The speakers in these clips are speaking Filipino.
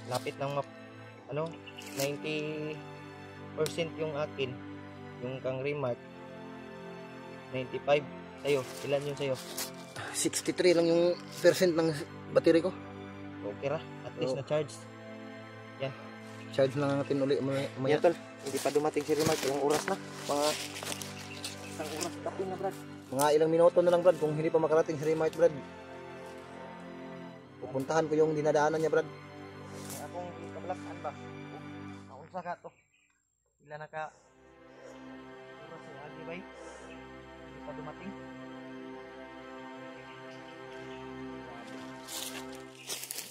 Lapit lang 90% yung akin, yung kang remark 95 sa'yo. Ilan yun sa'yo? 63 lang yung percent ng battery ko. Okay ra, at least na charge. Yan, charge na natin uli yan tol. Hindi pa dumating si remark. Ilang oras na? Mga isang oras tapin na brad. Mga ilang minuto na lang brad. Kung hindi pa makarating si remark brad, pupuntahan ko yung dinadaanan niya brad. Akong ikablaksan ba? Naunsa ka to? Ilan na ka oras si Agi bay? Hindi pa dumating.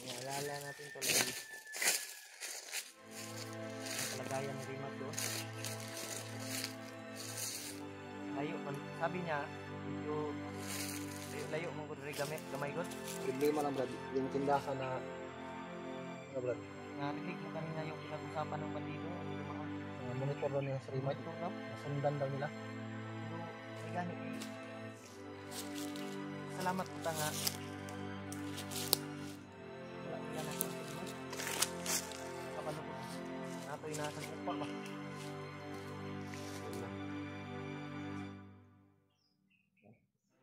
Naalala natin to lagi. Ang kalagayan ni remark doon. Layo man. Sabi niya, medyo layo mong ko rin gamay ko. Problema lang brad, yung tindahan na brad. Narinig mo kanina yung pinag-usapan ng bandido. Monitor daw nila sa remote. Nasundan daw nila. Pero ay gani. Salamat po nga. Wala nila na ito. Kapalukot. Nato inasan upa ba?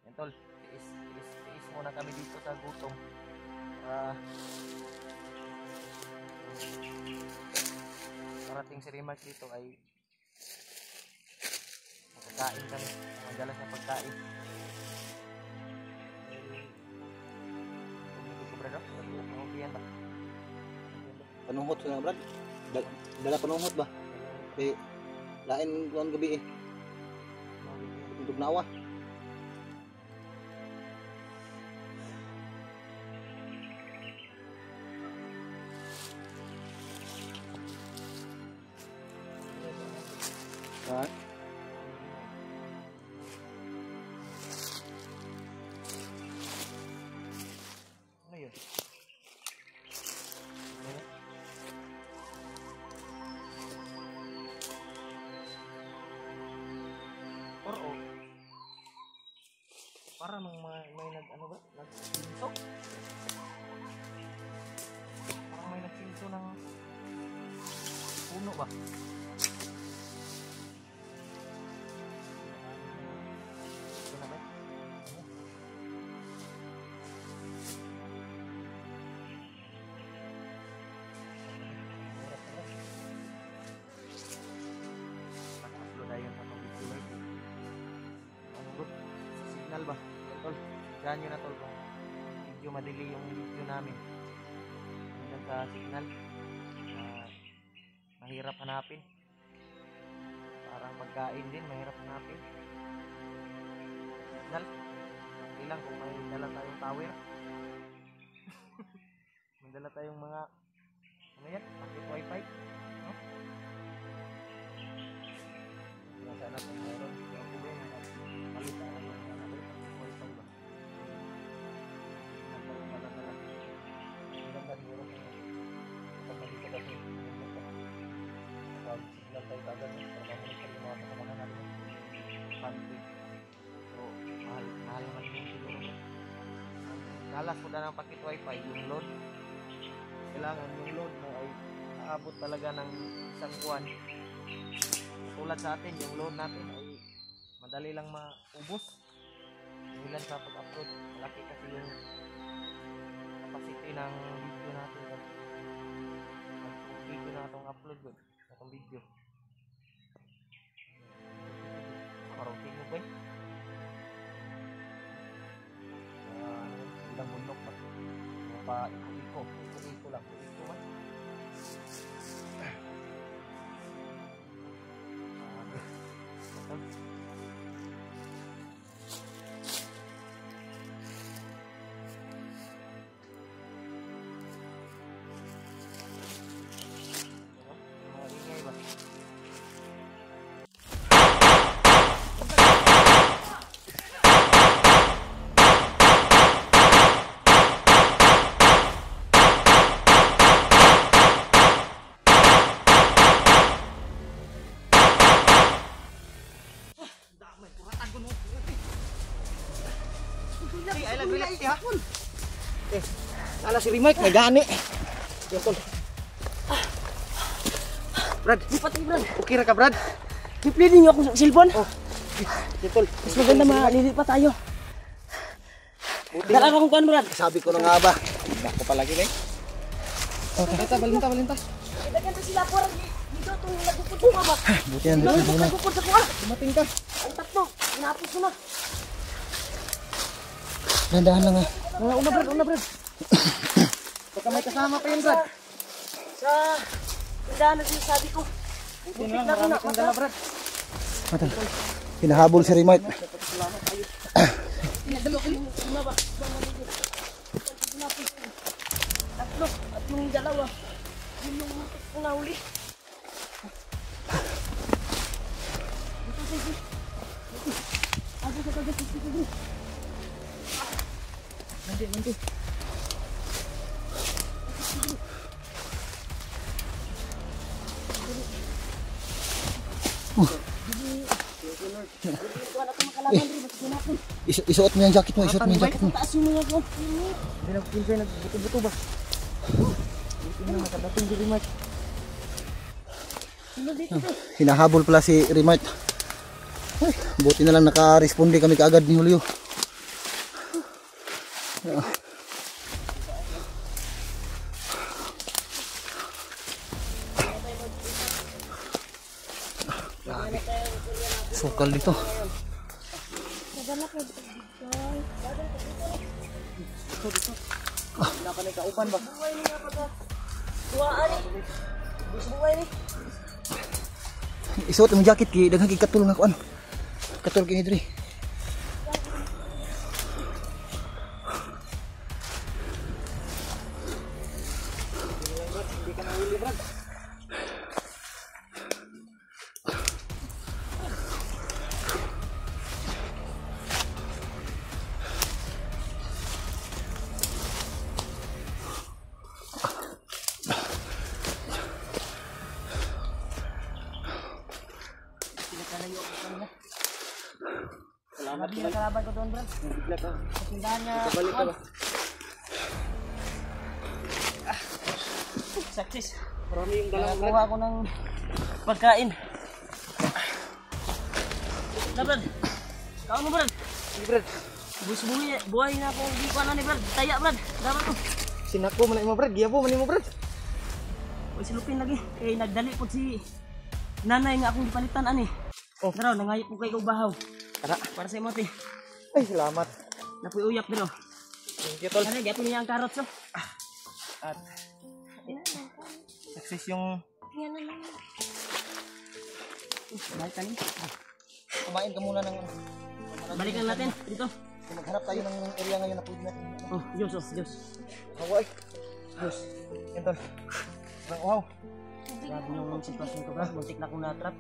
Yan tol. Tiis muna kami dito sa gutom. Parating si remark dito ay makakain kami, madalas na pagkain. Tumigil ko brad, mahulihan ba? Panunghot sila brad? Dala panunghot ba? Kaya lain kuhan gabi eh. Untuk nawa. Ha? Ano yun? Or para may nag ano ba? Nagsinso? Parang may nagsinso ng puno ba? Signal ba? Tol, dyan nyo na tol kung medyo madali yung video namin hanggang sa signal. Mahirap hanapin. Parang pagkain din, mahirap hanapin. Signal. Hindi lang kung may dala tayong tower. May dala tayong mga ano yan? Packet wifi. No? Sana kung meron. Yung problema na palitan na yung wifi ba? Nagdala. Maganda siguro kung kapag nandito kasi kapag signal tayo kagad para mamonitor yung mga kasamahan natin. Pantig. So, mahal naman yung siguro. Nalas ko na ng packet wifi, yung load. Kailangan yung load mo ay aabot talaga ng isang buwan. Tulad sa atin, yung load natin ay madali lang maubos. Ilan sa pag-upload, malaki kasi yung capacity ng video natin. Video na itong upload ko, itong video. Karoting mo ba eh? Ilang bundok ba? Pa-iko-iko lang. Iko ba? nag-relax ha. Ala si Remike, may gani. Yan tol. Brad, Lipat ni Brad. okay ra ka Brad? Pipili niyo ako sa cellphone. Oh. Yan tol. Mas maganda malilipat tayo. Dala akong kuan Brad. Sabi ko na nga ba. Ako palagi kay. Balinta. Dagan ta sila por dito tong nagupod ko ba. Buti yan. Dito nagupod sa kuha. Dumating ka. Ang tatlo, inapos ko na. Dandahan lang ha. Una Brad. Baka may kasama pa yun Brad. Sa tindahan na sinasabi ko. Buti na lang, marami kang dala Brad. Mata. Hinahabol si Remike. Pinadalo ko yung una ba. Tatlo at yung dalawa. Yun yung muntik ko nahuli. Dito, sige. Agad. Sige. Nanti. Isuot mo yung jacket mo, isuot mo yung jacket mo. Taas yung mga ko. Hindi nagpinsay, nagbuto-buto ba? Buti na nakadating si Remike. Hinahabol pala si Remike. Ay, buti na lang naka-responde kami kaagad ni Julio. Sukal dito. Wala ka na kaupan ba? Buwaan eh. Gusto buhay ni. Isuot mo yung jacket kay daghang katul nga kuan. Katul kini diri. Hindi ka nahuli Brad. Salamat din ang kalaban ko doon, Brad. Bigla ka. Sa tindahan niya. Kabalik ka ba? Success. Marami yung dalang Brad. Nakakuha ko ng pagkain. Na, Brad. Kaon mo, Brad. Sige Brad. Buhay na ako. Hindi ko na ni Brad. Taya, Brad. Dapat ko. Sinako man mo Brad. Giyapo man mo Brad. Uy, silupin lagi. Kaya nagdali po si nanay nga akong gipalitan, ani. Oh. Daraw, nangayip po kayo bahaw. Tara. Para sa imo, te. Ay, salamat. Napoy uyak, daraw. Thank you tol. Ano, gapon niya ang carrots, oh. At success yung Balik ka ni. Kumain ka muna ng Balikan natin dito. maghanap tayo ng area ngayon na pwede natin. Oh, Diyos. Hawaii. Diyos. Yan tol. Wow. Grabe yung sitwasyon ko, Brad. Muntik na akong na-trap.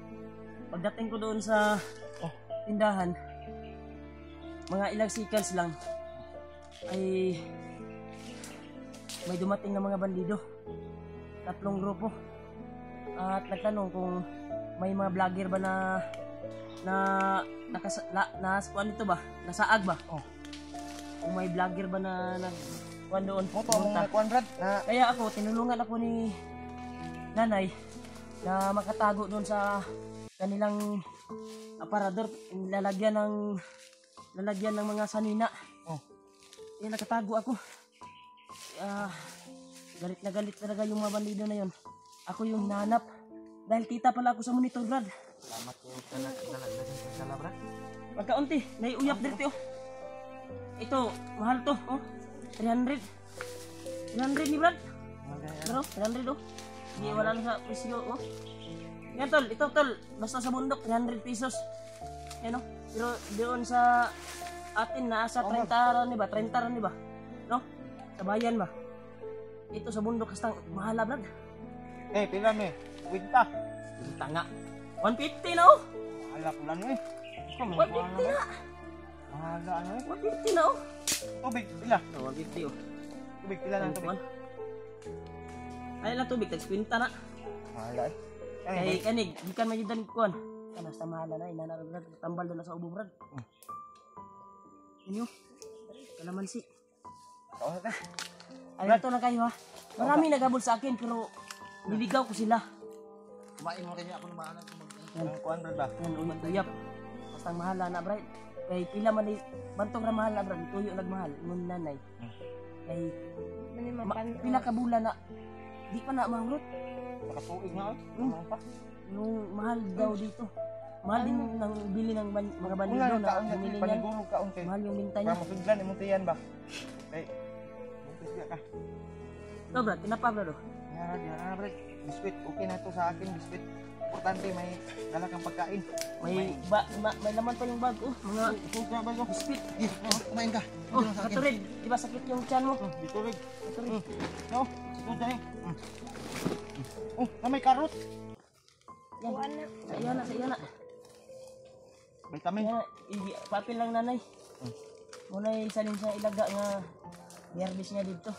Pagdating ko doon sa tindahan, mga ilang seconds lang, ay may dumating na mga bandido. 3 grupo. At nagtanong kung may mga vlogger ba na dito ba? Nasaag ba? Oh. Kung may vlogger ba na nagkuhan doon. Moto ang nakuan Brad. Na Kaya ako, tinulungan ako ni nanay na makatago doon sa kanilang aparador. Lalagyan ng mga sanina. Oh. Kaya nakatago ako. Galit na galit talaga yung mga bandido na yon. Ako yung hinahanap. Dahil kita pala ako sa monitor, Brad. salamat po sa dala Brad. Pagkaunti, naiuyap dito. Ito, mahal to. Oh. 300. 300 ni Brad. Pero, 300 oh. Hindi, wala lang sa presyo oh. Yan tol, ito tol. Basta sa bundok, 300 pesos. Yan oh. Pero doon sa atin, nasa 30 ron ba? 30 ron ba? No? Sa bayan ba? Ito sa bundok, kastang mahala Brad. Eh, pila me. Winta. Kita nga. 150 na oh. Hala pula no eh. 150 na. Hala ano eh. 150 na oh. Tubig, pila. 150 oh. Tubig, pila lang tubig. Ay lang tubig, tag-kwinta na. Hala eh. Kay kanig, gikan man jud kuan. Kana sa mahala na inana Brad, tambal doon na sa ubo Brad. Inyo. kalamansi. Oo na. Alam to na kayo ha. Marami naghabol sa akin pero niligaw ko sila. Kumain mo kanya ako ng maanan kung Ang kuan brad ba? Yan, uyap. Basta ang mahal na brad. Kay pila man ni bantong ra mahal na brad, tuyo nagmahal ngun nanay. Kay pila ka bulan na di pa na mangrot. Nakatuig nga. Hmm. Ano pa? Nung mahal daw dito. Mahal din nang bili ng mga bandido na bumili niyan. panigulog kaon kay. Mahal yung binta niya. Para masudlan imong tiyan ba? Kay. Bukis ka. Ito brad, tinapa brad oh. Yan brad. Biskuit okay na to sa akin biskuit. Importante may dala kang pagkain. May laman pa yung bag oh. Mga Suka ba ko? biscuit. kumain ka. Oh, katurid. Di ba sakit yung tiyan mo? Dito rig. Katurid. No. Ito dai. Oh, na may karot. Yan. Sa iya na. Vitamin. Yan, papel lang nanay. Muna salin sa ilaga nga biyernes niya dito.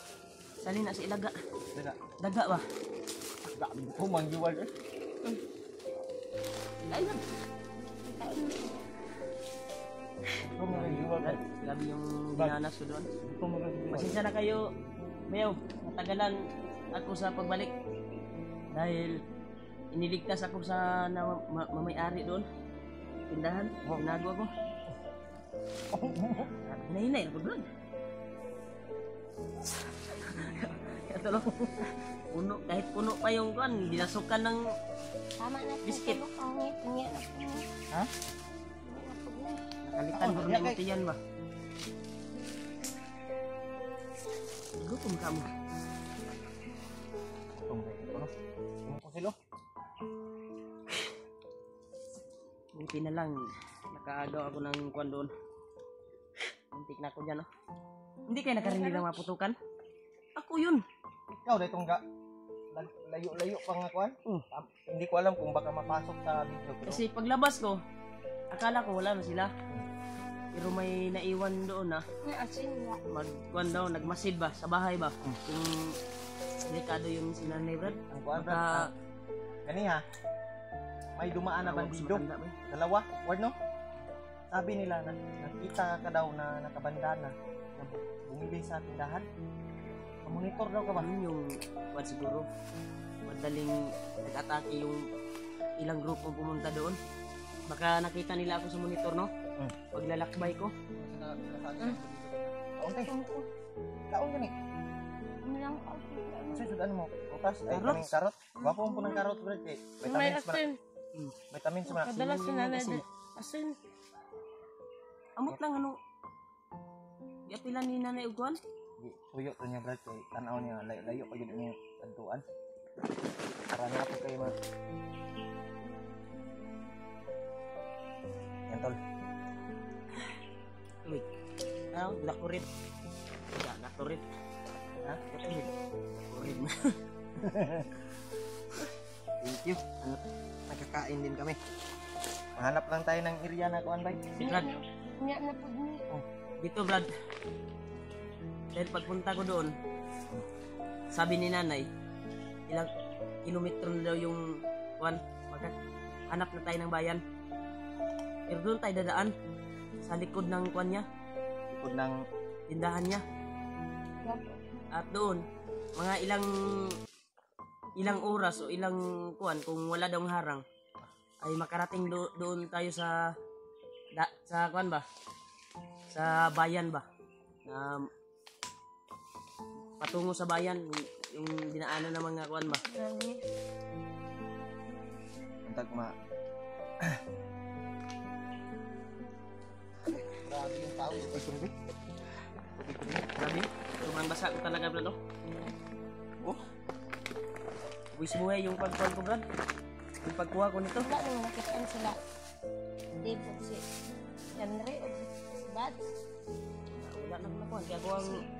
Salin na sa ilaga. Daga. Daga ba? Dami ko manggiwal eh. Lain na. Ito manggiwal. Grabe yung dinanas ko doon. Ito manggiwal. Pasensya na kayo, Mayaw. Natagalan ako sa pagbalik. Dahil iniligtas ako sa mamay-ari doon. Tindahan, tinago ako. Hinay-hinay ako doon. Ito lang. Puno, kahit puno pa yung kan, dinasukan ng Tama na po. Biscuit. Pangit. Tingnan na po. Ha? nakalitan ko na yung tiyan ba. Gutom ka mo. Gutom kayo ko no. Ano ko silo? Buti na lang, nakaagaw ako ng kwan doon. Muntik na ako dyan, no? Hindi kayo nakarinig ng mga putukan? Ako yun. Ikaw dahil itong layo-layo pang kwan. Hindi ko alam kung baka mapasok sa video. Pero Kasi paglabas ko, akala ko wala na sila. Pero may naiwan doon na Asin na. magkwan daw, nagmasid ba sa bahay ba? Kung delikado yung sinanay Brad. ang kwan Baka gani ha. May dumaan na bandido. matanda ba? Dalawa, word no? Sabi nila na nakita ka daw na nakabandana na bumili sa tindahan. Monitor daw ka ba? Yun yung kwan siguro. Madaling nag-atake yung ilang grupo pumunta doon. Baka nakita nila ako sa monitor, no? Paglalakbay ko. Kaon tayo. Kaon yan eh. Umilang ako. Kasi sudan mo. Utas ay Karot. kaming karot. Gwapo mo po ng karot bro. May Vitamins ba? asin. Vitamins ba? Kadalas sinanay din. Asin. Amot lang ano. Yapilan ni Nanay Ugwan. Tuyo to niya brad kay tanaw niya layo pa gid niya kantuan. Para na po kay ma. Yan tol. Uy. Ano? Nakurit. Ya, nakurit. Ha? Nakurit. Nakurit na. Thank you. Nagkakain din kami. Hanap lang tayo ng area na kuan bay. Si Brad. Nga na po ni. Dito, Brad. Dahil pagpunta ko doon, sabi ni Nanay, ilang kilometro na daw yung kuan. Hanap na tayo ng bayan. Pero doon tayo dadaan sa likod ng kuan niya, Likod ng tindahan niya. At doon, mga ilang oras o ilang kuan kung wala daw harang ay makarating doon tayo sa kuan ba? Sa bayan ba? Na patungo sa bayan yung dinaanan ng mga kuan ba? antag ma. Grabe yung tao. Ay sumbi. Grabe, sobrang basa ko talaga, Brad. Oh. Buwis buhay yung pagkuhan ko, Brad. Yung pagkuha ko nito. Wala nang nakitaan sila. Di po si Henry o si Dad. Wala na nakuha. Kaya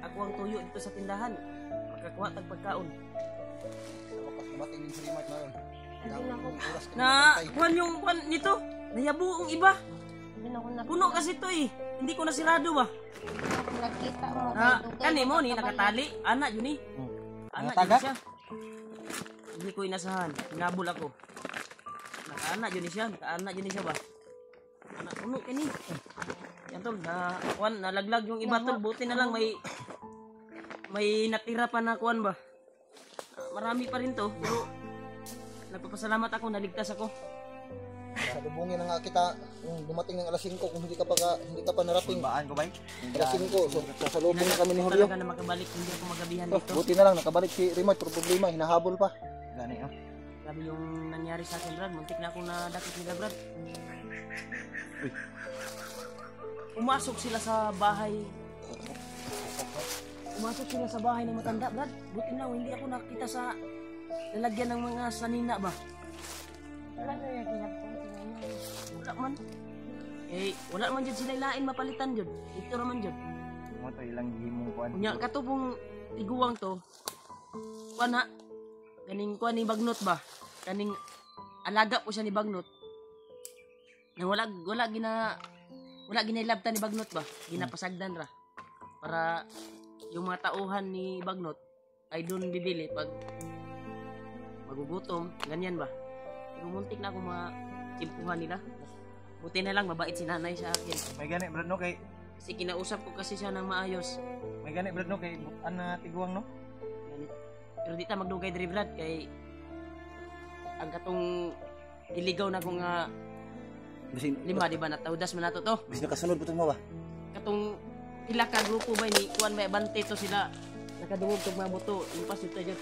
ako ang tuyo dito sa tindahan. Makakuha tag pagkaon. Kapag kumating din sa remote na yun. Hindi na ako. Oras ka Na, kuhan yung kuhan nito. Nayabo ang iba. Hindi na ako Puno kasi to eh. Hindi ko nasirado ba? nakita mo. Kani mo ni nakatali. Anak yun eh. Anak Nataga? yun siya. Hindi ko inasahan. Nabul ako. Nakaanak yun siya. Nakaanak yun siya ba? Anak umi kani. Yan tol, nalaglag yung iba tol. Buti na lang may natira pa na kuan ba. Marami pa rin to, pero nagpapasalamat ako, naligtas ako. Salubungin na nga kita kung dumating ng alas 5 kung hindi ka pa narating. Baan ko ba? Alas 5, so sasalubong na kami ni Julio. Talaga na makabalik, hindi ako magabihan Oh, dito. buti na lang nakabalik si Remote, pero problema, hinahabol pa. Gani oh. Grabe yung nangyari sa akin, Brad. Muntik na akong nadakit nila, Brad. Umasok sila sa bahay. Umasok sila sa bahay ng matanda, Brad. Buti na, hindi ako nakita sa lalagyan ng mga sanina ba. Wala na yung kinapong sinanay. Wala man. Wala man dyan sila ilain mapalitan dyan. Ito naman dyan. Mo to ilang himong kuan. Kunya, katubong tiguwang to. Kuan ha. Kaning kuan ni Bagnot ba? Kaning alaga po siya ni Bagnot. Nang wala ginailabtan ni Bagnot ba? Ginapasagdan ra. Para yung mga tauhan ni Bagnot ay doon bibili pag magugutom, ganyan ba? Pero muntik na akong mga timpuhan nila. Buti na lang mabait si nanay sa akin. May gani brad no kay Kasi kinausap ko kasi siya ng maayos. may gani brad no kay butan na tiguang no. Ganit. Pero di ta magdugay diri Brad kay ang katong iligaw na ko nga Bisin, 5 di ba natawdas man nato to. bisin nakasunod butang mo ba? Katong pila ka grupo ba ni kuan may bante to sila nakadungog tog mga buto yung pasit ta jud.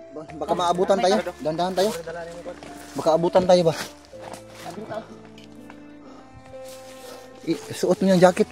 Baka maabutan tayo. Dandahan tayo. Baka abutan tayo ba? Sabi ta. Suot mo yung jacket.